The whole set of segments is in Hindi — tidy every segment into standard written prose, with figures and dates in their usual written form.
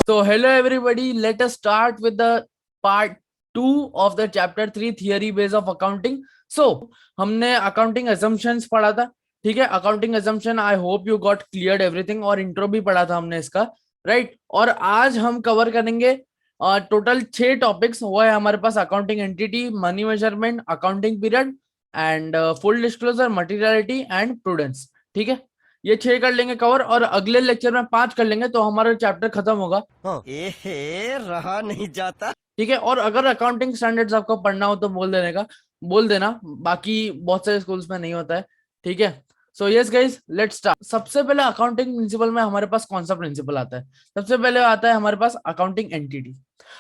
So hello everybody, let us start with the part 2 of the chapter 3 theory base of accounting. So हमने accounting assumptions पढ़ा था, ठीक है. Accounting assumption I hope you got cleared everything, और intro भी पढ़ा था हमने इसका, right. और आज हम कवर करेंगे टोटल 6 टॉपिक्स. वो है हमारे पास accounting entity, money measurement, accounting period and full disclosure, materiality and prudence. ठीक है, ये 6 कर लेंगे कवर, और अगले लेक्चर में 5 कर लेंगे तो हमारा चैप्टर खत्म होगा. रहा नहीं जाता. ठीक है. और अगर अकाउंटिंग स्टैंडर्ड्स आपको पढ़ना हो तो बोल देना, बाकी बहुत सारे स्कूल्स में नहीं होता है. ठीक है. So yes guys, let's start. सबसे पहले अकाउंटिंग प्रिंसिपल में हमारे पास कौन सा प्रिंसिपल आता है? सबसे पहले आता है हमारे पास अकाउंटिंग एंटिटी.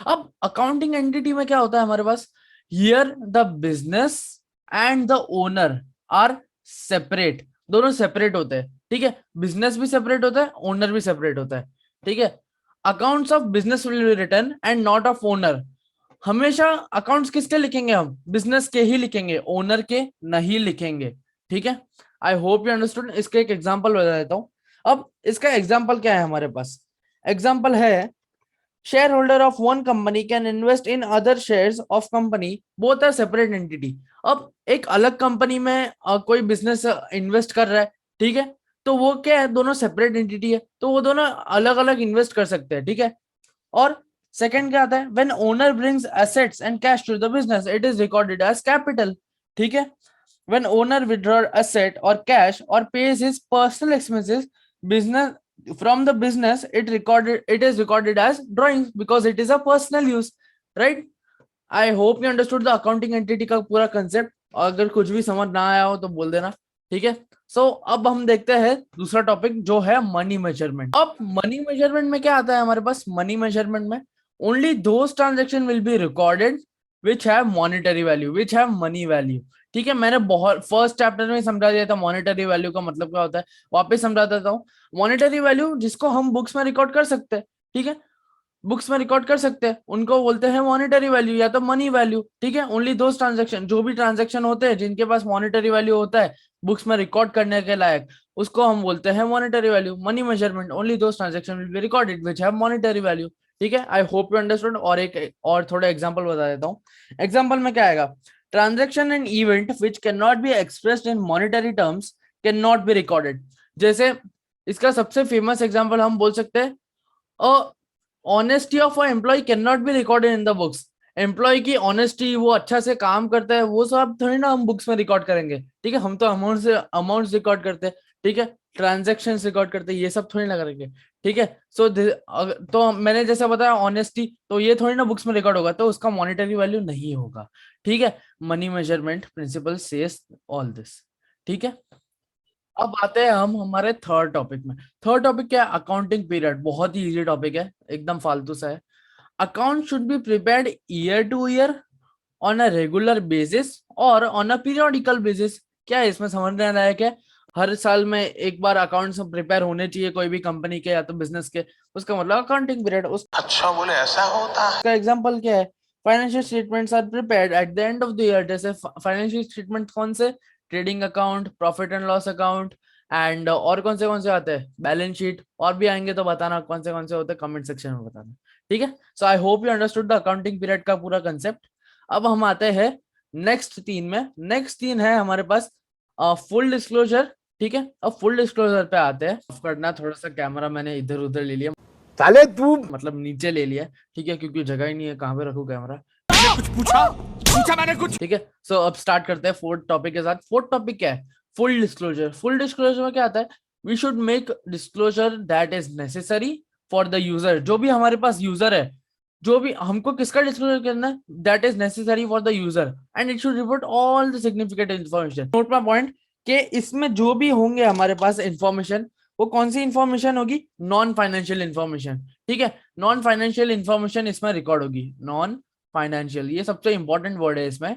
अब अकाउंटिंग एंटिटी में क्या होता है हमारे पास? Here the business and the owner are separate. दोनों सेपरेट होते हैं. ठीक है, बिजनेस भी सेपरेट होता है, ओनर भी सेपरेट होता है. ठीक है. Accounts of business will be written and not of owner. हमेशा अकाउंट्स किसके लिखेंगे? हम बिजनेस के ही लिखेंगे, ओनर के नहीं लिखेंगे. ठीक है, आई होप यू अंडरस्टूड. इसके एक एग्जांपल बता देता हूं. अब इसका एग्जांपल क्या है हमारे पास? एग्जांपल है, share holder of one company can invest in other shares of company, both are separate entity. अब एक अलग कंपनी में कोई बिजनेस इन्वेस्ट कर रहा है, ठीक है, तो वो क्या है? दोनों सेपरेट एंटिटी है, तो वो दोनों अलग अलग इन्वेस्ट कर सकते हैं. ठीक है. और सेकंड क्या आता है? When owner brings assets and cash to the business, it is recorded as capital. ठीक है. व्हेन ओनर विथड्रॉ एसेट और कैश और pays his personal expenses business from the business, it is recorded as drawings because it is a personal use, right? I hope you understood the accounting entity का पूरा concept. अगर कुछ भी समझ ना आया हो तो बोल देना. ठीक है. सो अब हम देखते हैं दूसरा टॉपिक जो है मनी मेजरमेंट. अब मनी मेजरमेंट में क्या आता है हमारे पास? मनी मेजरमेंट में only those transaction will be recorded which have monetary value, which have money value. ठीक है, मैंने बहुत फर्स्ट चैप्टर में समझा दिया था मॉनेटरी वैल्यू का मतलब क्या होता है. वापस समझा देता हूँ. मॉनेटरी वैल्यू जिसको हम बुक्स में रिकॉर्ड कर सकते हैं, ठीक है, बुक्स में रिकॉर्ड कर सकते हैं, उनको बोलते हैं मॉनेटरी वैल्यू या तो मनी वैल्यू. ठीक है, ओनली दोस ट्रांजेक्शन, जो भी ट्रांजेक्शन होते हैं जिनके पास मॉनेटरी वैल्यू होता है बुक्स में रिकॉर्ड करने के लायक, उसको हम बोलते हैं monetary value. Money measurement, only those transaction will be recorded which have monetary value. ठीक है, आई होप यू अंडरस्टूड. और एक और थोड़ा एग्जांपल बता देता हूँ. एग्जांपल में क्या आएगा? Transaction and event which can not be expressed in monetary terms can not be recorded. जैसे इसका सबसे फेमस एग्जांपल हम बोल सकते हैं, honesty of a employ can not be recorded in the books. Employ की ऑनेस्टी, वो अच्छा से काम करता है, वो सब थोड़ी ना हम बुक्स में रिकॉर्ड करेंगे. ठीक है, हम तो अमाउंट रिकॉर्ड करते हैं. ठीक है, ट्रांजेक्शन रिकॉर्ड करते हैं, ये सब थोड़ी ना करेंगे. ठीक है. सो तो मैंने जैसा बताया ऑनेस्टी, तो ये थोड़ी ना बुक्स में रिकॉर्ड होगा, तो उसका मॉनेटरी वैल्यू नहीं होगा. ठीक है. Money measurement principle says all this. ठीक है. अब आते हैं हम हमारे थर्ड टॉपिक में. थर्ड टॉपिक क्या है? Accounting period. बहुत ही इजी टॉपिक है, एकदम फालतू सा है. Account should be prepared year to year, on a regular basis और ऑन अ पीरियोडिकल बेसिस. क्या है इसमें समझने लायक है? हर साल में एक बार अकाउंट्स प्रिपेयर होने चाहिए कोई भी कंपनी के या तो बिजनेस के, उसका मतलब अकाउंटिंग पीरियड. अच्छा बोले ऐसा होता है. उसका एग्जांपल क्या है? Financial statements are prepared at the end of the year. जैसे फाइनेंशियल स्टेटमेंट कौन से? Trading account, profit and loss account, and और कौन से आते हैं? Balance sheet. और भी आएंगे तो बताना कौन से होते हैं, कमेंट सेक्शन में बताना. ठीक है. So I hope you understood the accounting period का पूरा कंसेप्ट. अब हम आते हैं नेक्स्ट 3 में. नेक्स्ट 3 है हमारे पास फुल डिस्क्लोजर. ठीक है, अब फुल डिस्क्लोजर पे आते हैं. ऑफ करना थोड़ा सा कैमरा, मैंने इधर उधर ले लिया, साले तू मतलब नीचे ले लिया. ठीक है, क्योंकि जगह ही नहीं है, कहाँ पे रखूं कैमरा. कुछ पूछा मैंने कुछ. ठीक है. सो अब स्टार्ट करते हैं फोर्थ टॉपिक के साथ. फोर्थ टॉपिक क्या है? Full disclosure. फुल डिस्क्लोजर में क्या आता है? We should make disclosure that is necessary for the user. जो भी हमारे पास यूजर है, जो भी हमको किसका डिस्क्लोजर करना है? That is necessary for the user and it should report all the significant information. Note my point कि इसमें जो भी होंगे हमारे पास इंफॉर्मेशन, वो कौन सी इंफॉर्मेशन होगी? Non financial information. ठीक है, नॉन फाइनेंशियल इंफॉर्मेशन इसमें रिकॉर्ड होगी. नॉन फाइनेंशियल, ये सबसे इंपॉर्टेंट वर्ड है इसमें.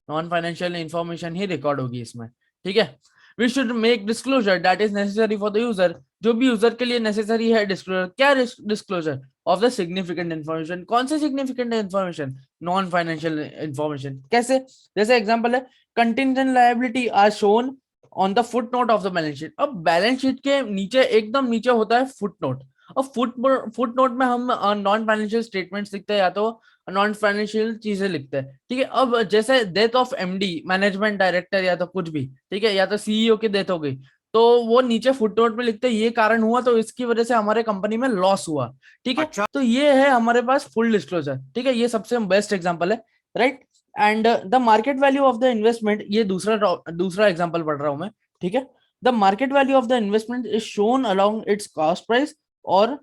नॉन फाइनेंशियल इंफॉर्मेशन ही रिकॉर्ड होगी इसमें. ठीक है. We should make disclosure that is necessary for the user. जो भी यूजर के लिए नेसेसरी है डिस्क्लोजर. क्या disclosure? Of the significant information. कौन से significant information? Non financial information. कैसे? जैसे एग्जांपल है, contingent liability are shown on the foot note of the balance sheet. अब बैलेंस शीट के नीचे, एकदम नीचे होता है फुट नोट. और फुट नोट में हम नॉन फाइनेंशियल स्टेटमेंट्स लिखते हैं या तो नॉन फाइनेंशियल चीजें लिखते हैं, ठीक है। अब जैसे death of MD, management director या तो कुछ भी, ठीक है, या तो सीईओ की डेथ हो गई, तो वो नीचे फुट नोट में लिखते हैं ये कारण हुआ तो इसकी वजह से हमारे कंपनी में लॉस हुआ, ठीक है। अच्छा। तो ये है हमारे पास फुल डिस्क्लोजर, ठीक है, ये सबसे बेस्ट एग्जांपल है, right. And the market value of the investment, ये दूसरा एग्जांपल पढ़ रहा हूं मैं, ठीक है। The market value of the investment is shown along it's cost price और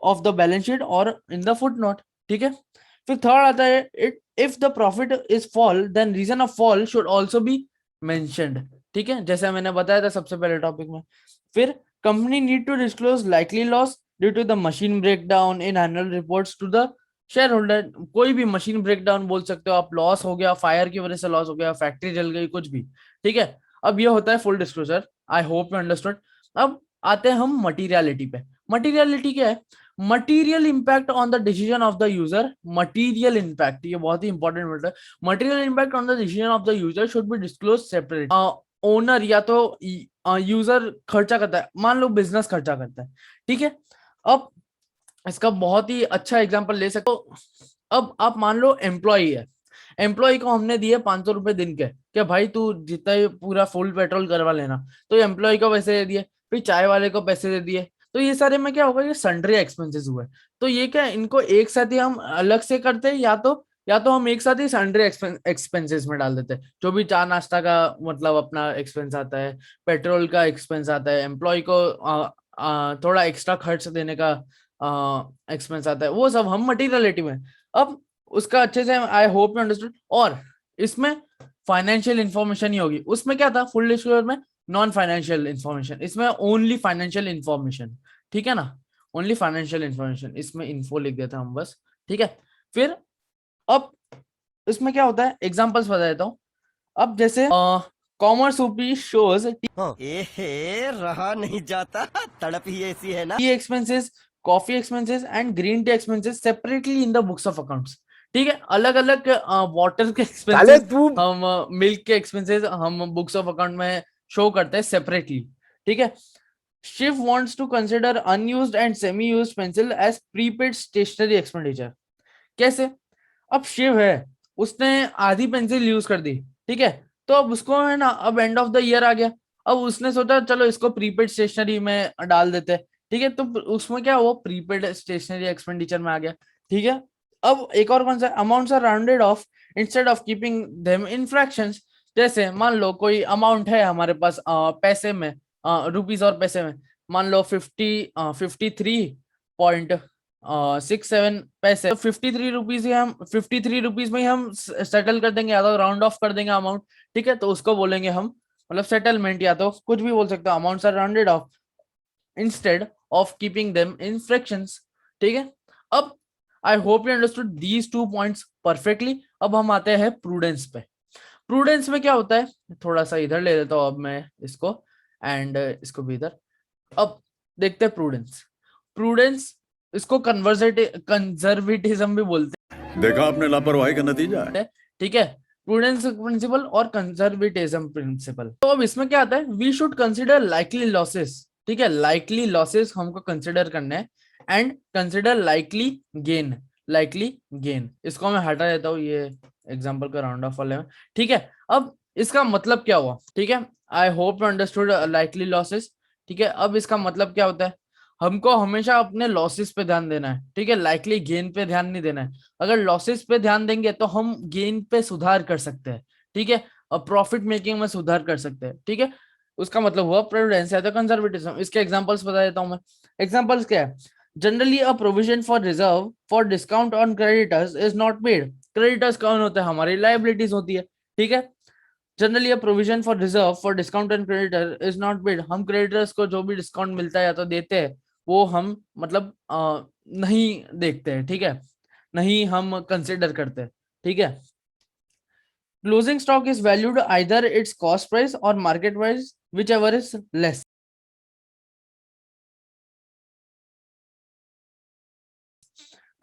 ऑफ द बैलेंस शीट और इन द फुट नोट, ठीक है। फिर थर्ड आता है it if the profit is fall then reason of fall should also be mentioned, ठीक है, जैसे मैंने बताया था सबसे पहले टॉपिक में। फिर company need to disclose likely loss due to the machine breakdown in annual reports to the share holder. कोई भी मशीन ब्रेकडाउन बोल सकते हो आप, लॉस हो गया, फायर की वजह से लॉस हो गया, फैक्ट्री जल गई, कुछ भी, ठीक है। अब ये होता है full disclosure. I hope you understood. अब आते हैं हम मटीरियलिटी पे। मटीरियलिटी क्या है? Material impact on the decision of the user. Material impact, ये बहुत ही इंपॉर्टेंट वर्ड है। Material impact on the decision of the user should be disclose separate. Owner या तो यूजर खर्चा करता है, मान लो बिजनेस खर्चा करता है, ठीक है। अब इसका बहुत ही अच्छा एग्जांपल ले सकते हो। अब आप मान लो एम्प्लॉय है, एम्प्लॉय को हमने दिए 500 रुपए दिन के, क्या भाई तू जितना ही पूरा फुल पेट्रोल करवा लेना, तो एम्प्लॉय को पैसे दे दिए, फिर चाय वाले को पैसे दे दिए, तो ये सारे में क्या होगा, ये सन्ड्री एक्सपेंसेस हुए। तो ये क्या, इनको एक साथ ही हम अलग से करते हैं या तो हम एक साथ ही सन्ड्री एक्सपेंसेस में डाल देते हैं। जो भी चाय नाश्ता का मतलब अपना एक्सपेंस आता है, पेट्रोल का एक्सपेंस आता है, एम्प्लॉय को थोड़ा एक्स्ट्रा खर्च देने का एक्सपेंस आता है, वो सब हम मटीरियलिटी में। अब उसका अच्छे से आई होप यू अंडरस्टूड। और इसमें फाइनेंशियल इंफॉर्मेशन ही होगी, उसमें क्या था फुल डिस्क्लोजर में, नॉन फाइनेंशियल इंफॉर्मेशन, इसमें ओनली फाइनेंशियल इंफॉर्मेशन, ठीक है ना, ओनली फाइनेंशियल इंफॉर्मेशन, इसमें इन्फो लिख देते हैं हम बस, ठीक है। फिर अब इसमें क्या होता है, एग्जांपल्स बता देता हूँ। अब जैसे कॉमर्स ओपी शोज रहा नहीं जाता, तड़प ही ऐसी है ना। T expenses, coffee expenses and green tea expenses separately in the books of accounts, ठीक है। अलग अलग वाटर के साले एक्सपेंसेस, तू हम मिल्क के एक्सपेंसेस हम बुक्स ऑफ अकाउंट में शो करते हैं सेपरेटली, ठीक है। Shiv wants to consider unused and semi used pencil as prepaid stationery expenditure. कैसे? अब शिव है, उसने आधी पेंसिल यूज कर दी, ठीक है, तो अब उसको है ना, अब एंड ऑफ द ईयर आ गया, अब उसने सोचा चलो इसको प्रीपेड स्टेशनरी में डाल देते हैं, ठीक है। तो उसमें क्या, वो प्रीपेड स्टेशनरी एक्सपेंडिचर में आ गया, ठीक है। अब एक और कौन सा, amounts are rounded off instead of keeping them in fractions. जैसे मान लो कोई अमाउंट है हमारे पास पैसे में, रुपीज और पैसे में, मान लो 53.67 पैसे, तो 53 रुपीज ही हम 53 रुपीज में ही हम सेटल कर देंगे, या तो राउंड ऑफ कर देंगे अमाउंट, ठीक है। तो उसको बोलेंगे हम मतलब सेटलमेंट, या तो कुछ भी बोल सकते हो, amounts are rounded off instead of keeping them in fractions, ठीक है। अब I hope you understood these 2 points perfectly. अब हम आते हैं प्रूडेंस पे। प्रूडेंस में क्या होता है, थोड़ा सा इधर ले लेता हूं अब मैं इसको, एंड इसको भी इधर। अब देखते हैं प्रूडेंस। प्रूडेंस, इसको कंजर्वेटिज्म भी बोलते देखा आपने लापरवाही का नतीजा है। हैं, ठीक है। प्रूडेंस प्रिंसिपल और कंजर्वेटिज्म प्रिंसिपल। तो अब इसमें क्या आता है, we should consider likely losses, ठीक है, लाइकली लॉसेस हमको कंसिडर करने हैं, and consider likely gain, likely gain. इसको मैं हटा देता हूँ ये एग्जांपल का राउंड ऑफ वाले में, ठीक है। अब इसका मतलब क्या हुआ, ठीक है, आई hope you understood likely losses, ठीक है। अब इसका मतलब क्या होता है, हमको हमेशा अपने लॉसेस पे ध्यान देना है, ठीक है, लाइकली गेन पे ध्यान नहीं देना है। अगर लॉसेस पे ध्यान देंगे तो हम गेन पे सुधार कर सकते हैं, ठीक है, और प्रॉफिट मेकिंग में सुधार कर सकते हैं, ठीक है। उसका मतलब हुआ प्रेफरेंस या तो कंजर्वेटिज्म। इसके एग्जांपल्स बता देता हूं मैं। एग्जांपल्स क्या है, generally a provision for reserve for discount on creditors is not made. Creditors कौन होते हैं, हमारी लायबिलिटीज होती है, ठीक है। Generally a provision for reserve for discount and creditor is not made. हम क्रेडिटर्स को जो भी डिस्काउंट मिलता है या तो देते हैं, वो हम मतलब नहीं देखते हैं, ठीक है, नहीं हम कंसिडर करते हैं, ठीक है। Closing stock is valued either its cost price और market price whichever is less.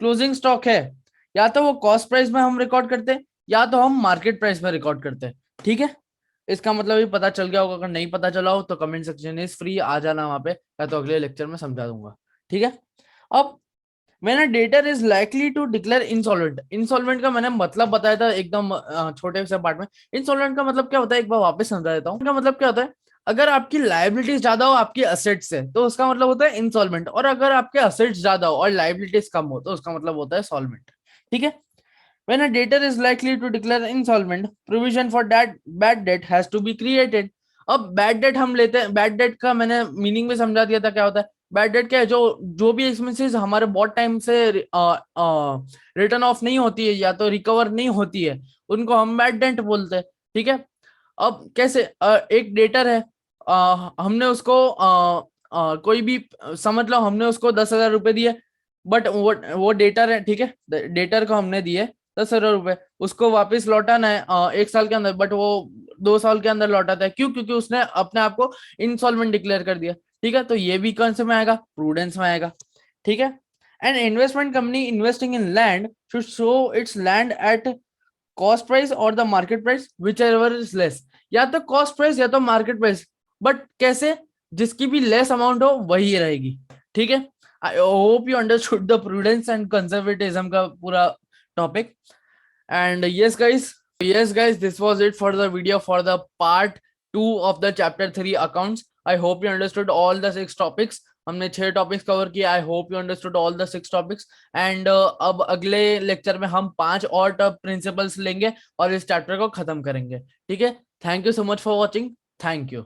Closing stock है, या तो वो कॉस्ट प्राइस में हम रिकॉर्ड करते हैं या तो हम मार्केट प्राइस में रिकॉर्ड करते हैं, ठीक है। इसका मतलब ये पता चल गया होगा, अगर नहीं पता चला हो तो कमेंट सेक्शन इज फ्री, आ जाना वहां पे, या तो अगले लेक्चर में समझा दूंगा, ठीक है। अब when a debtor is likely to declare insolvent, insolvent का मैंने मतलब बताया था एकदम छोटे से पार्ट में। insolvent का मतलब क्या होता है, एक बार वापस समझा देता हूँ। का मतलब क्या होता है, अगर आपकी लाइबिलिटीज ज्यादा हो आपकी असेट्स से तो उसका मतलब होता है इंसॉल्वेंट, और अगर आपके असेट्स ज्यादा हो और लाइबिलिटीज कम हो तो उसका मतलब होता है सॉल्वेंट। ठीक है। When a debtor is likely to declare insolvent, provision for that bad debt has to be created. अब बैड डेट हम लेते हैं, बैड डेट का मैंने मीनिंग भी समझा दिया था क्या होता है। बैड डेट क्या है, जो जो भी एक्सपेंसेस हमारे बहुत टाइम से रिटर्न ऑफ नहीं होती है या तो रिकवर नहीं होती है, उनको हम बैड डेट बोलते हैं। ठीक है। अब कैसे, एक डेटर है, हमने उसको कोई भी समझ लो, हमने उसको 10,000 रुपए दिए, बट वो डेटर है, ठीक है, डेटर को हमने दिए 10,000 रुपए, उसको वापस लौटाना है 1 साल के अंदर, बट वो 2 साल के अंदर लौटाता है। क्यों? क्योंकि उसने अपने आप को इंसॉल्वेंट डिक्लेयर कर दिया। ठीक है, तो ये भी कौन से में आएगा, प्रूडेंस में आएगा। ठीक है। An investment company investing in land should show its land at cost price और the market price whichever is less, या तो कॉस्ट प्राइस या तो मार्केट प्राइस, बट कैसे, जिसकी भी लेस अमाउंट हो वही रहेगी। ठीक है। आई hope you understood the prudence and conservatism का पूरा topic. And yes guys, this was it for the video for the part 2 of the chapter 3 accounts. I hope you understood all the 6 topics. हमने 6 टॉपिक्स कवर किए। आई hope you understood all the 6 topics. And अब अगले लेक्चर में हम 5 और प्रिंसिपल्स लेंगे और इस चैप्टर को खत्म करेंगे। ठीक है। Thank you so much for watching. Thank you.